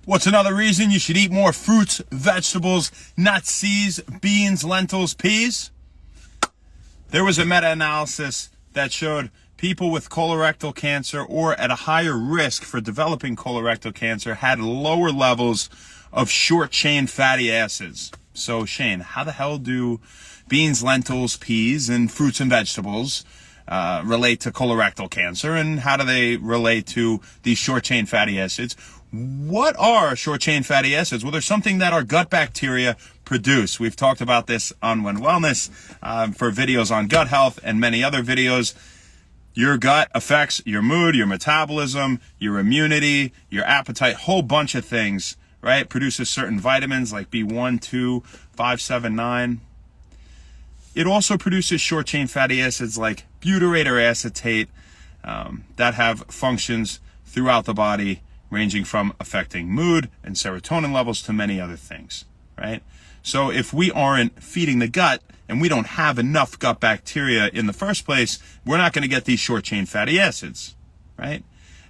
What's another reason you should eat more fruits, vegetables, nuts, seeds, beans, lentils, peas? There was a meta-analysis that showed people with colorectal cancer or at a higher risk for developing colorectal cancer had lower levels of short-chain fatty acids. So Shane, how the hell do beans, lentils, peas, and fruits and vegetables relate to colorectal cancer, and how do they relate to these short-chain fatty acids? What are short-chain fatty acids? Well, there's something that our gut bacteria produce. We've talked about this on When Wellness for videos on gut health and many other videos. Your gut affects your mood, your metabolism, your immunity, your appetite, whole bunch of things, right? It produces certain vitamins like B1, 2, 5, 7, 9. It also produces short-chain fatty acids like butyrate or acetate that have functions throughout the body, ranging from affecting mood and serotonin levels to many other things, right? So if we aren't feeding the gut and we don't have enough gut bacteria in the first place, we're not going to get these short-chain fatty acids, right?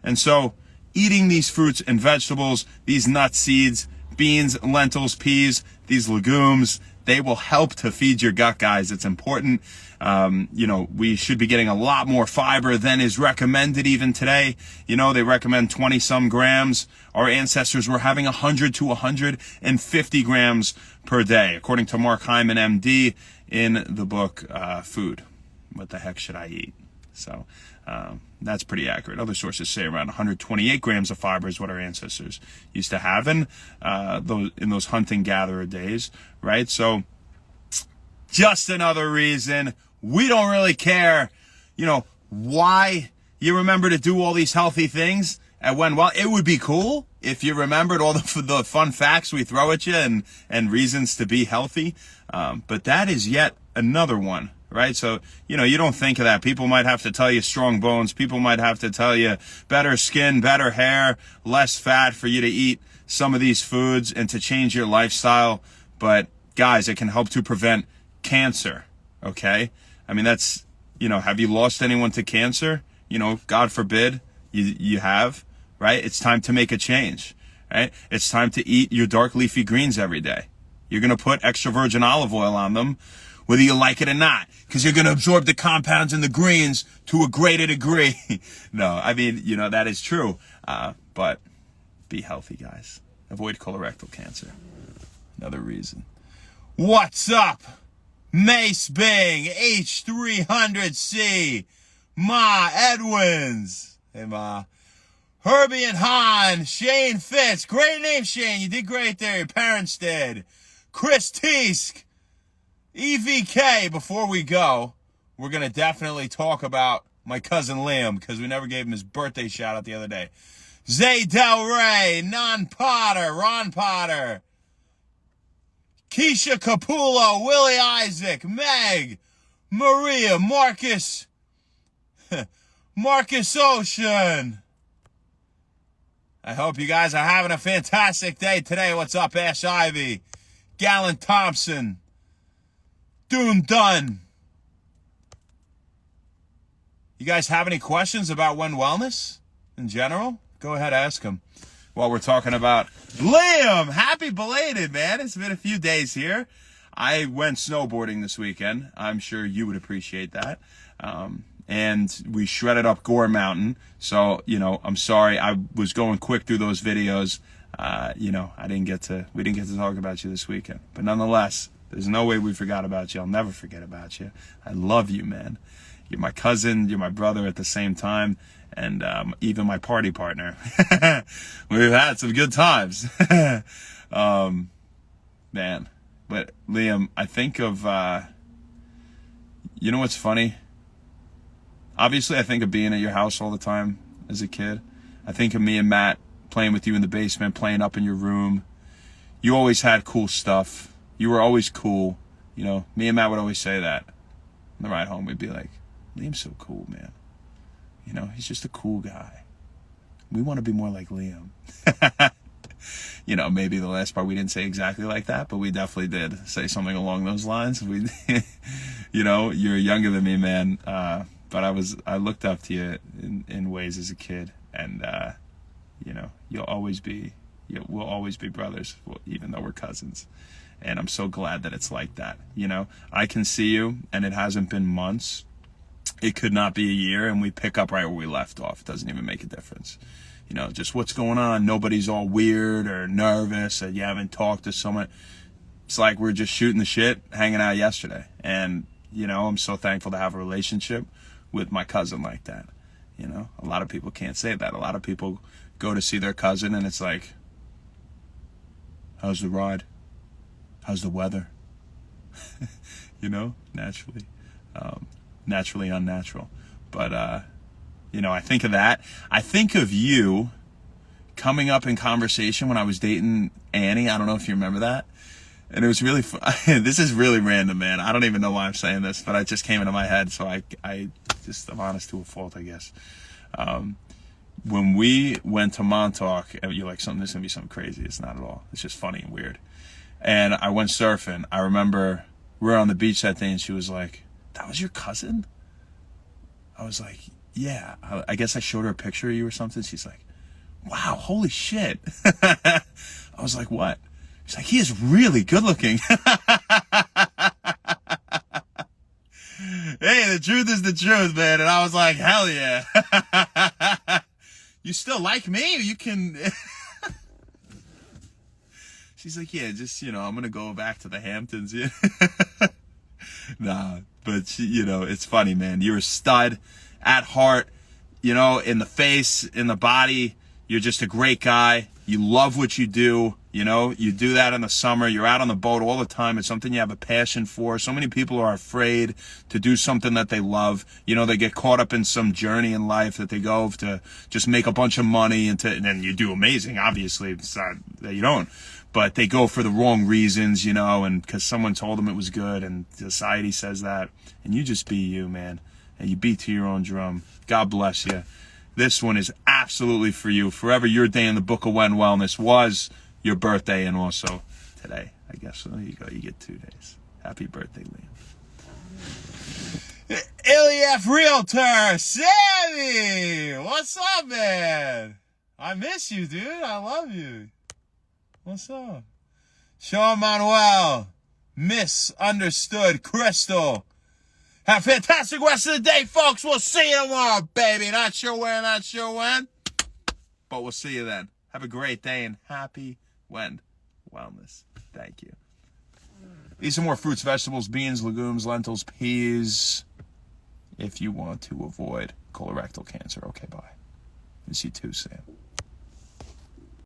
And so eating these fruits and vegetables, these nuts, seeds, beans, lentils, peas, these legumes, they will help to feed your gut, guys. It's important. We should be getting a lot more fiber than is recommended even today. They recommend 20 some grams. Our ancestors were having 100 to 150 grams per day, according to Mark Hyman, MD, in the book, Food. What the heck should I eat? So, that's pretty accurate. Other sources say around 128 grams of fiber is what our ancestors used to have in those hunting-gatherer days, right? So just another reason we don't really care, why you remember to do all these healthy things. And it would be cool if you remembered all the fun facts we throw at you and reasons to be healthy. But that is yet another one. Right? So, you don't think of that. People might have to tell you strong bones. People might have to tell you better skin, better hair, less fat for you to eat some of these foods and to change your lifestyle. But guys, it can help to prevent cancer. Okay? I mean, that's, have you lost anyone to cancer? God forbid you have, right? It's time to make a change, right? It's time to eat your dark leafy greens every day. You're going to put extra virgin olive oil on them, whether you like it or not, because you're going to absorb the compounds in the greens to a greater degree. No, I mean, that is true. But be healthy, guys. Avoid colorectal cancer. Another reason. What's up? Mace Bing, H300C, Ma Edwins. Hey, Ma. Herbie and Han, Shane Fitz. Great name, Shane. You did great there. Your parents did. Chris Teask. EVK, before we go, we're going to definitely talk about my cousin Liam, because we never gave him his birthday shout out the other day. Zay Del Rey, Ron Potter, Keisha Capullo, Willie Isaac, Meg, Maria, Marcus Ocean. I hope you guys are having a fantastic day today. What's up, Ash Ivy, Gallant Thompson, Dune Dunn. You guys have any questions about When Wellness in general? Go ahead, ask them. While we're talking about Liam, happy belated, man. It's been a few days here. I went snowboarding this weekend. I'm sure you would appreciate that. And we shredded up Gore Mountain. So, I'm sorry. I was going quick through those videos. We didn't get to talk about you this weekend. But nonetheless, there's no way we forgot about you. I'll never forget about you. I love you, man. You're my cousin. You're my brother at the same time. And even my party partner. We've had some good times. Man. But Liam, I think of, what's funny? Obviously, I think of being at your house all the time as a kid. I think of me and Matt playing with you in the basement, playing up in your room. You always had cool stuff. You were always cool. Me and Matt would always say that. On the ride home, we'd be like, Liam's so cool, man. He's just a cool guy. We want to be more like Liam. Maybe the last part we didn't say exactly like that, but we definitely did say something along those lines. You're younger than me, man. But I looked up to you in ways as a kid, and you'll always be we'll always be brothers, even though we're cousins. And I'm so glad that it's like that. You know, I can see you, and it hasn't been months. It could not be a year, and we pick up right where we left off. It doesn't even make a difference. You know, just what's going on. Nobody's all weird or nervous, and you haven't talked to someone. It's like we're just shooting the shit, hanging out yesterday. And, you know, I'm so thankful to have a relationship with my cousin like that. You know, a lot of people can't say that. A lot of people go to see their cousin, and it's like, how's the ride? How's the weather? You know, naturally unnatural. But, you know, I think of that. I think of you coming up in conversation when I was dating Annie. I don't know if you remember that. And it was really fun. This is really random, man. I don't even know why I'm saying this, but it just came into my head. So I'm honest to a fault, I guess. When we went to Montauk, you're like, this is going to be something crazy. It's not at all. It's just funny and weird. And I went surfing. I remember we were on the beach that day, and she was like, that was your cousin? I was like, yeah. I guess I showed her a picture of you or something. She's like, wow, holy shit. I was like, what? She's like, he is really good looking. Hey, the truth is the truth, man. And I was like, hell yeah. You still like me? You can... She's like, yeah, just, you know, I'm going to go back to the Hamptons. Yeah. Nah, but, she, you know, it's funny, man. You're a stud at heart, you know, in the face, in the body. You're just a great guy. You love what you do. You know, you do that in the summer. You're out on the boat all the time. It's something you have a passion for. So many people are afraid to do something that they love. You know, they get caught up in some journey in life that they go to just make a bunch of money and then you do amazing. Obviously, it's not that you don't. But they go for the wrong reasons, you know, and because someone told them it was good and society says that. And you just be you, man. And you beat to your own drum. God bless you. This one is absolutely for you. Forever your day in the Book of Wen Wellness was your birthday and also today. I guess so. There you go. You get 2 days. Happy birthday, Liam. Ilya Realtor, Sammy! What's up, man? I miss you, dude. I love you. What's up? Sean Manuel, Misunderstood Crystal. Have a fantastic rest of the day, folks. We'll see you tomorrow, baby. Not sure where, not sure when. But we'll see you then. Have a great day and happy wellness. Thank you. Eat some more fruits, vegetables, beans, legumes, lentils, peas. If you want to avoid colorectal cancer. Okay, bye. Miss you too, Sam.